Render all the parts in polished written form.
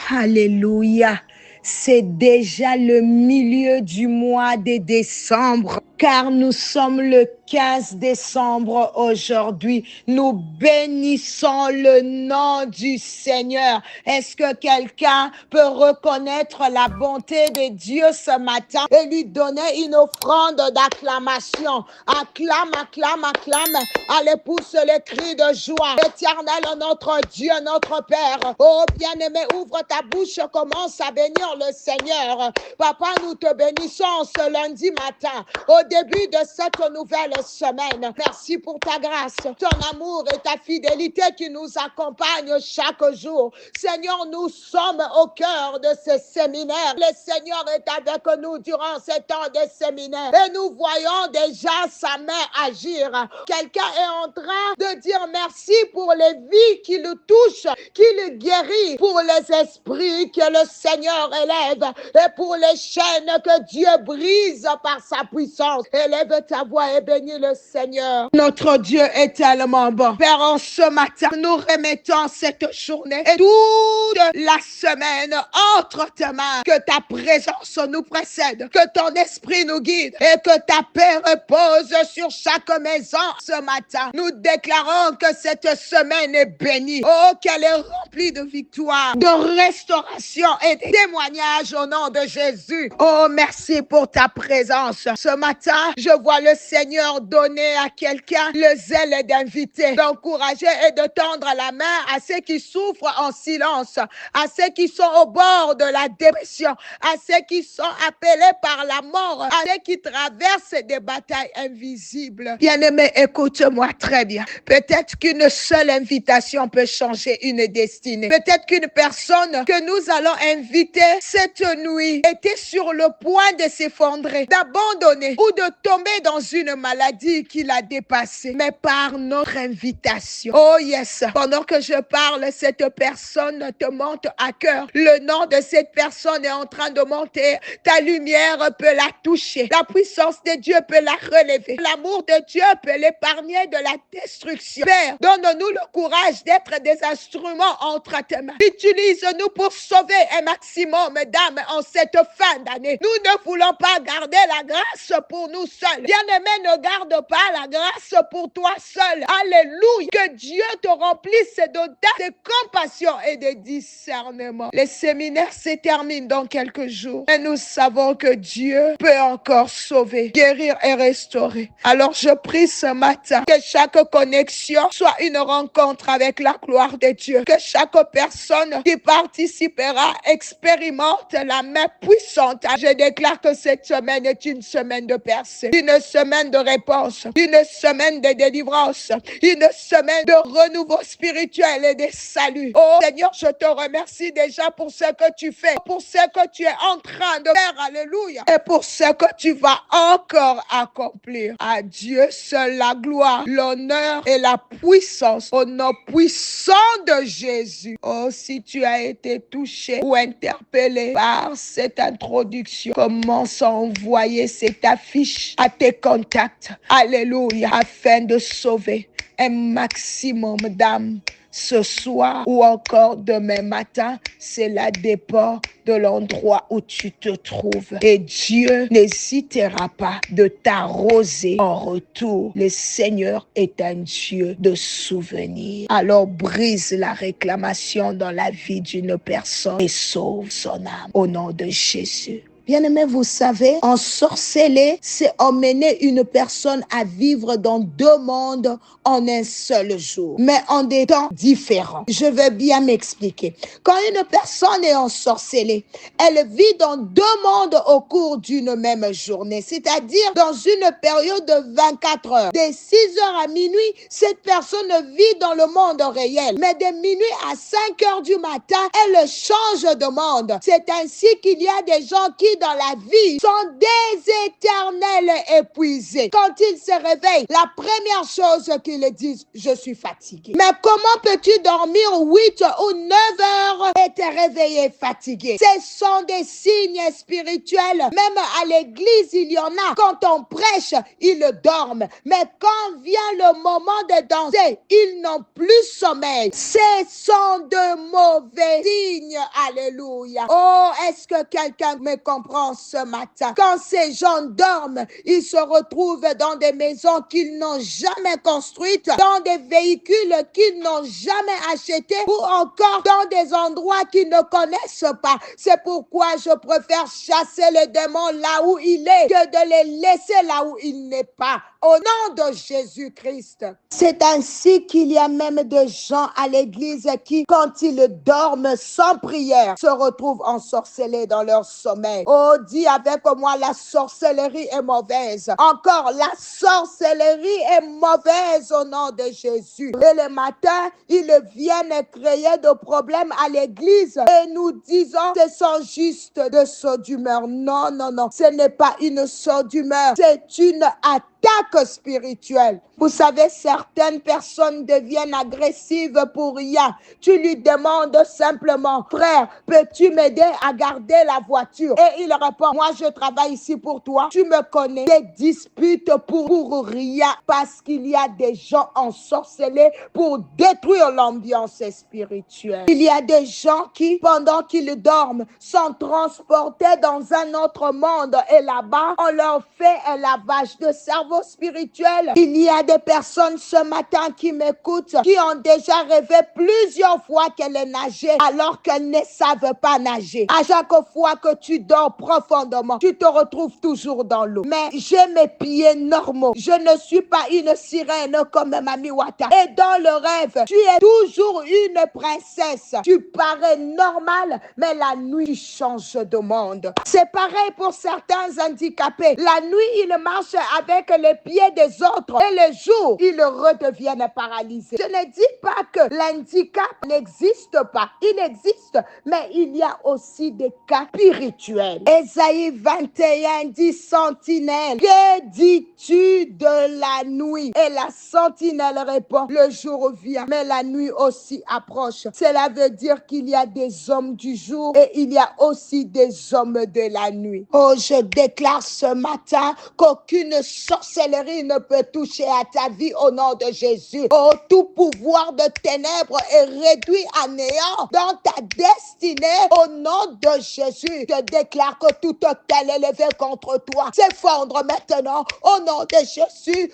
Alléluia. C'est déjà le milieu du mois de décembre, car nous sommes le 15 décembre aujourd'hui. Nous bénissons le nom du Seigneur. Est-ce que quelqu'un peut reconnaître la bonté de Dieu ce matin et lui donner une offrande d'acclamation? Acclame, acclame, acclame. Allez, pousse les cris de joie. Éternel, notre Dieu, notre Père. Oh, bien-aimé, ouvre ta bouche, commence à bénir le Seigneur. Papa, nous te bénissons ce lundi matin, au début de cette nouvelle semaine. Merci pour ta grâce, ton amour et ta fidélité qui nous accompagnent chaque jour. Seigneur, nous sommes au cœur de ce séminaire. Le Seigneur est avec nous durant ces temps de séminaire et nous voyons déjà sa main agir. Quelqu'un est en train de dire merci pour les vies qui le touchent, qui le guérit, pour les esprits que le Seigneur élève et pour les chaînes que Dieu brise par sa puissance. Élève ta voix et bénis le Seigneur. Notre Dieu est tellement bon. Père, en ce matin, nous remettons cette journée et toute la semaine entre tes mains. Que ta présence nous précède, que ton esprit nous guide et que ta paix repose sur chaque maison ce matin. Nous déclarons que cette semaine est bénie. Oh, qu'elle est remplie de victoire, de restauration et de témoignages au nom de Jésus. Oh, merci pour ta présence. Ce matin, je vois le Seigneur donner à quelqu'un le zèle d'inviter, d'encourager et de tendre la main à ceux qui souffrent en silence, à ceux qui sont au bord de la dépression, à ceux qui sont appelés par la mort, à ceux qui traversent des batailles invisibles. Bien-aimé, écoute-moi très bien. Peut-être qu'une seule invitation peut changer une destinée. Peut-être qu'une personne que nous allons inviter cette nuit était sur le point de s'effondrer, d'abandonner ou de tomber dans une maladie qui l'a dépassé. Mais par notre invitation, oh yes, pendant que je parle, cette personne te monte à cœur. Le nom de cette personne est en train de monter. Ta lumière peut la toucher. La puissance de Dieu peut la relever. L'amour de Dieu peut l'épargner de la destruction. Père, donne-nous le courage d'être des instruments entre tes mains. Utilise-nous pour sauver un maximum d'âmes en cette fin d'année. Nous ne voulons pas garder la grâce pour nous seuls. Bien-aimé, ne garde pas la grâce pour toi seul. Alléluia. Que Dieu te remplisse d'audace, de compassion et de discernement. Les séminaires se terminent dans quelques jours. Et nous savons que Dieu peut encore sauver, guérir et restaurer. Alors je prie ce matin que chaque connexion soit une rencontre avec la gloire de Dieu. Que chaque personne qui participera expérimente la main puissante. Je déclare que cette semaine est une semaine de percée, une semaine de réponse, une semaine de délivrance, une semaine de renouveau spirituel et de salut. Oh Seigneur, je te remercie déjà pour ce que tu fais, pour ce que tu es en train de faire, alléluia, et pour ce que tu vas encore accomplir. À Dieu seul la gloire, l'honneur et la puissance au nom puissant de Jésus. Oh, si tu as été touché ou interpellé par cette introduction, commence à envoyer cette affiche à tes contacts, alléluia, afin de sauver un maximum d'âmes ce soir ou encore demain matin. Cela dépend de l'endroit où tu te trouves. Et Dieu n'hésitera pas de t'arroser en retour. Le Seigneur est un Dieu de souvenirs. Alors brise la réclamation dans la vie d'une personne et sauve son âme au nom de Jésus. Bien-aimés, vous savez, ensorceler, c'est emmener une personne à vivre dans deux mondes en un seul jour, mais en des temps différents. Je vais bien m'expliquer. Quand une personne est ensorcelée, elle vit dans deux mondes au cours d'une même journée, c'est-à-dire dans une période de 24 heures. De 6 heures à minuit, cette personne vit dans le monde réel, mais de minuit à 5 heures du matin, elle change de monde. C'est ainsi qu'il y a des gens qui énergies dans la vie sont des éternels épuisés. Quand ils se réveillent, la première chose qu'ils disent, je suis fatigué. Mais comment peux-tu dormir 8 ou 9 heures et te réveiller fatigué? Ce sont des signes spirituels. Même à l'église, il y en a. Quand on prêche, ils dorment. Mais quand vient le moment de danser, ils n'ont plus sommeil. Ce sont de mauvais signes. Alléluia. Oh, est-ce que quelqu'un me comprend ce matin? Quand ces gens dorment, ils se retrouvent dans des maisons qu'ils n'ont jamais construites, dans des véhicules qu'ils n'ont jamais achetés, ou encore dans des endroits qu'ils ne connaissent pas. C'est pourquoi je préfère chasser le démon là où il est que de les laisser là où il n'est pas. Au nom de Jésus-Christ. C'est ainsi qu'il y a même des gens à l'église qui, quand ils dorment sans prière, se retrouvent ensorcelés dans leur sommeil. Oh, dis avec moi, la sorcellerie est mauvaise. Encore, la sorcellerie est mauvaise au nom de Jésus. Et le matin, ils viennent créer des problèmes à l'église et nous disons, ce sont juste de sauts d'humeur. Non, non, non, ce n'est pas une saut d'humeur, c'est une attaque spirituelle. Vous savez, certaines personnes deviennent agressives pour rien. Tu lui demandes simplement, frère, peux-tu m'aider à garder la voiture? Et il répond, moi je travaille ici pour toi. Tu me connais. Des disputes pour rien parce qu'il y a des gens ensorcelés pour détruire l'ambiance spirituelle. Il y a des gens qui, pendant qu'ils dorment, sont transportés dans un autre monde et là-bas, on leur fait un lavage de cerveau spirituel. Il y a des personnes ce matin qui m'écoutent, qui ont déjà rêvé plusieurs fois qu'elles nageaient alors qu'elles ne savent pas nager. À chaque fois que tu dors profondément, tu te retrouves toujours dans l'eau. Mais j'ai mes pieds normaux. Je ne suis pas une sirène comme Mami Wata. Et dans le rêve, tu es toujours une princesse. Tu parais normal, mais la nuit, tu changes de monde. C'est pareil pour certains handicapés. La nuit, ils marchent avec les pieds des autres et le jour, ils redeviennent paralysés. Je ne dis pas que l'handicap n'existe pas. Il existe, mais il y a aussi des cas spirituels. Ésaïe 21 dit sentinelle. Que dis-tu de la nuit? Et la sentinelle répond, le jour vient, mais la nuit aussi approche. Cela veut dire qu'il y a des hommes du jour et il y a aussi des hommes de la nuit. Oh, je déclare ce matin qu'aucune sorcellerie ne peut toucher à ta vie au nom de Jésus. Oh, tout pouvoir de ténèbres est réduit à néant dans ta destinée au nom de Jésus. Je déclare que toute telle élevée contre toi s'effondre maintenant au nom de Jésus.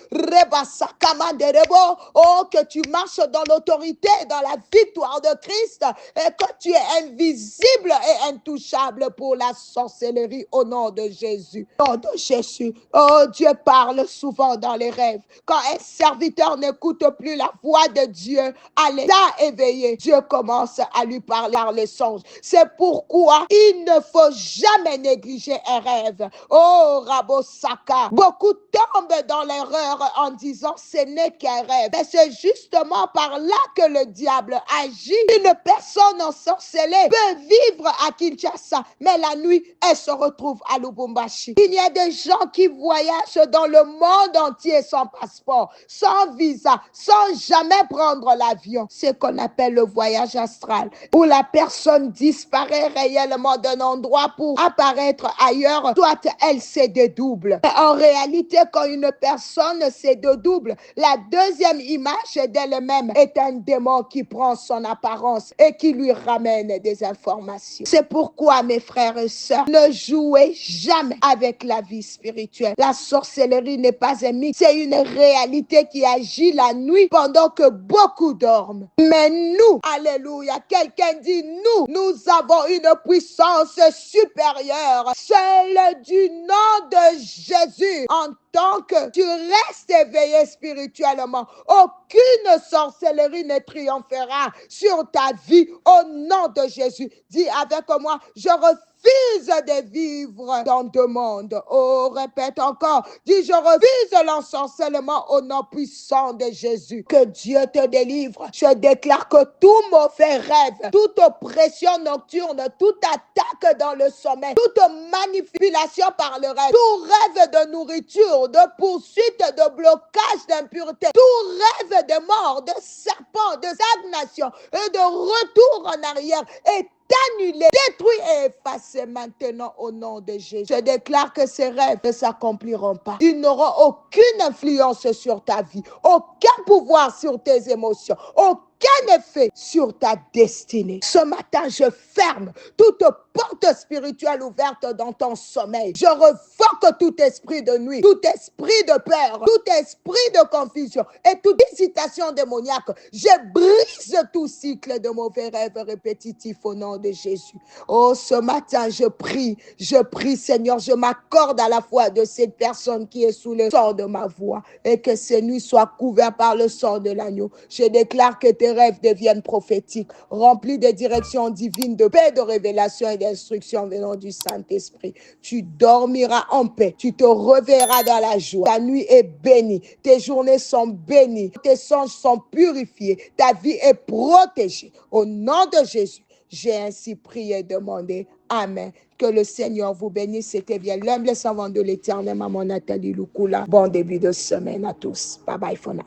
Oh, que tu marches dans l'autorité, dans la victoire de Christ et que tu es invisible et intouchable pour la sorcellerie au nom de Jésus. Au nom de Jésus. Oh, Dieu parle souvent dans les rêves. Quand un serviteur n'écoute plus la voix de Dieu à l'état éveillé, Dieu commence à lui parler par les songes. C'est pourquoi il ne faut jamais négliger un rêve. Oh, Rabosaka, beaucoup tombent dans l'erreur en disant ce n'est qu'un rêve. Mais c'est justement par là que le diable agit. Une personne ensorcelée peut vivre à Kinshasa, mais la nuit, elle se retrouve à Lubumbashi. Il y a des gens qui voyagent dans le monde entier sans passeport, sans visa, sans jamais prendre l'avion. C'est ce qu'on appelle le voyage astral, où la personne disparaît réellement d'un endroit pour apparaître ailleurs, soit elle se dédouble. En réalité, quand une personne se dédouble, la deuxième image d'elle-même est un démon qui prend son apparence et qui lui ramène des informations. C'est pourquoi, mes frères et sœurs, ne jouez jamais avec la vie spirituelle. La sorcellerie n'est pas un mythe, c'est une réalité qui agit la nuit pendant que beaucoup dorment. Mais nous, alléluia, quelqu'un dit nous avons une puissance supérieure, celle du nom de Jésus. En tant que tu restes éveillé spirituellement, aucune sorcellerie ne triomphera sur ta vie au nom de Jésus. Dis avec moi, je refuse de vivre dans deux mondes. Oh, répète encore. Dis, je refuse l'ensorcellement au nom puissant de Jésus. Que Dieu te délivre. Je déclare que tout mauvais rêve, toute oppression nocturne, toute attaque dans le sommeil, toute manipulation par le rêve, tout rêve de nourriture, de poursuite, de blocage d'impureté, tout rêve de mort, de serpent, de stagnation et de retour en arrière est annulé, détruit et effacé maintenant au nom de Jésus. Je déclare que ces rêves ne s'accompliront pas. Ils n'auront aucune influence sur ta vie, aucun pouvoir sur tes émotions, aucun effet sur ta destinée. Ce matin, je ferme toute porte spirituelle ouverte dans ton sommeil. Je revoque tout esprit de nuit, tout esprit de peur, tout esprit de confusion et toute hésitation démoniaque. Je brise tout cycle de mauvais rêves répétitifs au nom de Jésus. Oh, ce matin, je prie, Seigneur, je m'accorde à la foi de cette personne qui est sous le sang de ma voix et que ces nuits soient couvertes par le sang de l'agneau. Je déclare que tes rêves deviennent prophétiques, remplis de directions divines, de paix, de révélation et d'instruction venant du Saint-Esprit. Tu dormiras en paix, tu te réveilleras dans la joie. Ta nuit est bénie, tes journées sont bénies, tes songes sont purifiés, ta vie est protégée. Au nom de Jésus, j'ai ainsi prié et demandé. Amen. Que le Seigneur vous bénisse. C'était bien l'humble servant de l'Éternel, Maman Nathalie Lukula. Bon début de semaine à tous. Bye bye for now.